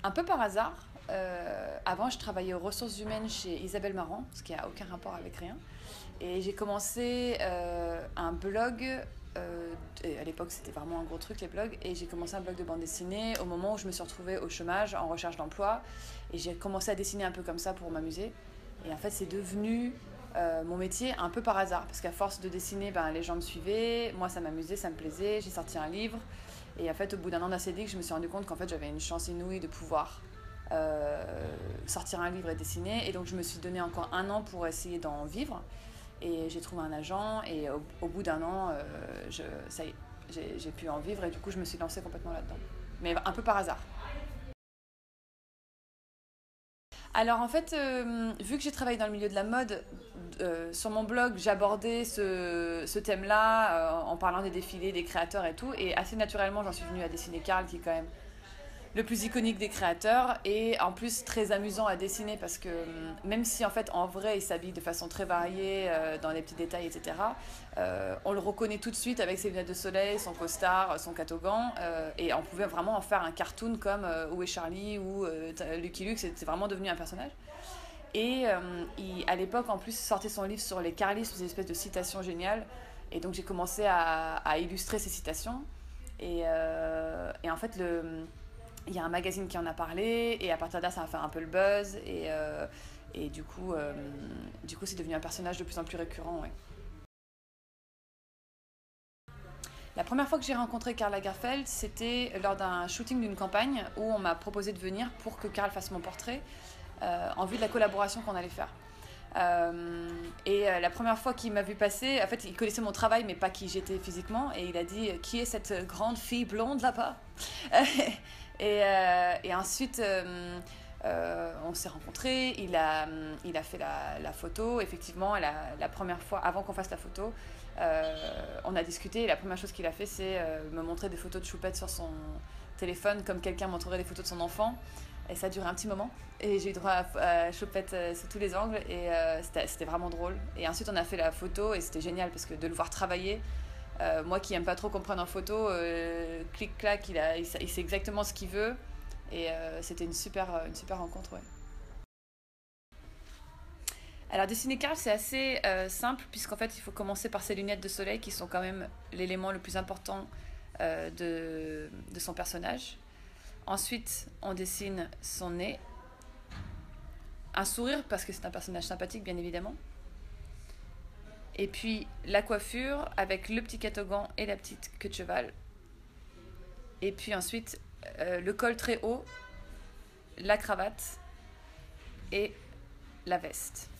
Un peu par hasard, avant je travaillais aux ressources humaines chez Isabelle Marant, ce qui n'a aucun rapport avec rien. Et j'ai commencé un blog, et à l'époque c'était vraiment un gros truc les blogs, et j'ai commencé un blog de bande dessinée au moment où je me suis retrouvée au chômage, en recherche d'emploi, et j'ai commencé à dessiner un peu comme ça pour m'amuser. Et en fait c'est devenu mon métier un peu par hasard, parce qu'à force de dessiner, ben, les gens me suivaient, moi ça m'amusait, ça me plaisait, j'ai sorti un livre, et en fait au bout d'un an d'ACDIC, je me suis rendu compte qu'en fait j'avais une chance inouïe de pouvoir sortir un livre et dessiner, et donc je me suis donné encore un an pour essayer d'en vivre. Et j'ai trouvé un agent et au bout d'un an, ça y est, j'ai pu en vivre et du coup je me suis lancée complètement là-dedans. Mais un peu par hasard. Alors en fait, vu que j'ai travaillé dans le milieu de la mode, sur mon blog j'abordais ce thème-là en parlant des défilés, des créateurs et tout. Et assez naturellement j'en suis venue à dessiner Karl qui est quand même le plus iconique des créateurs et en plus très amusant à dessiner parce que même si en fait en vrai il s'habille de façon très variée dans les petits détails, etc., on le reconnaît tout de suite avec ses lunettes de soleil, son costard, son catogan, et on pouvait vraiment en faire un cartoon comme Où est Charlie ou Lucky Luke. C'est vraiment devenu un personnage. Et à l'époque en plus sortait son livre sur les Carlistes, des espèces de citations géniales, et donc j'ai commencé à illustrer ces citations. Et en fait il y a un magazine qui en a parlé et à partir de là ça a fait un peu le buzz et du coup c'est devenu un personnage de plus en plus récurrent, ouais. La première fois que j'ai rencontré Karl Lagerfeld, c'était lors d'un shooting d'une campagne où on m'a proposé de venir pour que Karl fasse mon portrait en vue de la collaboration qu'on allait faire. La première fois qu'il m'a vu passer, en fait, il connaissait mon travail, mais pas qui j'étais physiquement, et il a dit qui est cette grande fille blonde là-bas. Et ensuite, on s'est rencontrés, il a fait la photo. Effectivement, la première fois, avant qu'on fasse la photo, on a discuté, et la première chose qu'il a fait, c'est me montrer des photos de Choupette sur son téléphone, comme quelqu'un montrerait des photos de son enfant. Et ça a duré un petit moment. Et j'ai eu droit à Choupette sous tous les angles. Et c'était vraiment drôle. Et ensuite, on a fait la photo. Et c'était génial parce que de le voir travailler, moi qui aime pas trop qu'on prenne en photo, clic-clac, il sait exactement ce qu'il veut. Et c'était une super rencontre, ouais. Alors, dessiner Karl, c'est assez simple, puisqu'en fait, il faut commencer par ses lunettes de soleil, qui sont quand même l'élément le plus important de son personnage. Ensuite, on dessine son nez, un sourire, parce que c'est un personnage sympathique, bien évidemment. Et puis, la coiffure, avec le petit catogan et la petite queue de cheval. Et puis ensuite, le col très haut, la cravate et la veste.